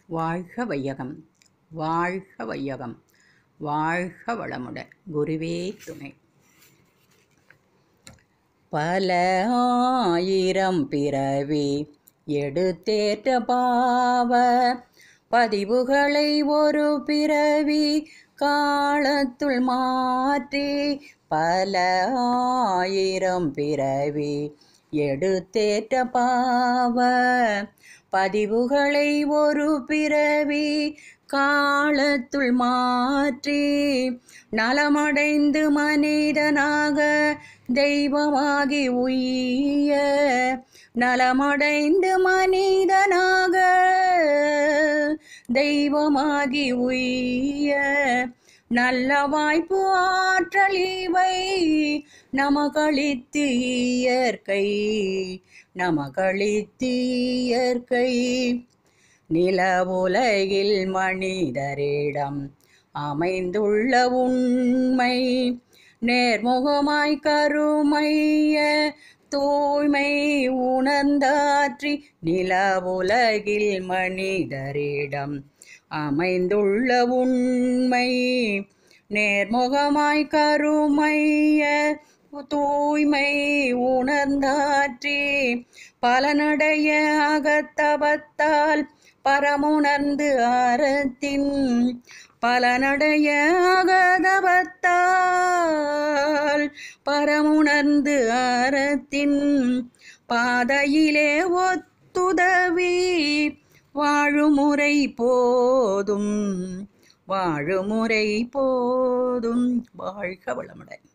வாழ்க வையகம், வாழ்க வையகம், வாழ்க வளமுடன். குருவே துணை. பல ஆயிரம் பிறவி எடுத்தேற்ற பாவ பதிவுகளை ஒரு பிறவி காலத்துள் மாற்றி, பல ஆயிரம் பிறவி எடுத்தேற்ற பாவ பதிவுகளை ஒரு பிறவி காலத்துள் மாற்றி, நலமடைந்து மனிதனாக தெய்வமாகி உய்ய, நலமடைந்து மனிதனாக தெய்வமாகி உய்ய, நல்ல வாய்ப்பு ஆற்றல் இவை நமக்களித்து இயற்கை, நமக்களித்து இயற்கை. நில உலகில் மனிதரிடம் அமைந்துள்ள உண்மை நேர்முகமாய் கருமைய தூய்மை உணர்ந்தாற்றி, நில உலகில் மனிதரிடம் அமைந்துள்ள உண்மை நேர்முகமாய் கருமைய தூய்மை உணர்ந்தாற்றி, பலனடைய அகத்தபத்தால் பரமுணர்ந்து அறத்தின், பலனடைய அகதபத்தால் பரமுணர்ந்து அறத்தின் பாதையிலே ஒத்துதவி வாழுமுறை போதும், வாழுமுறை போதும். வாழ்க வளமுடன்.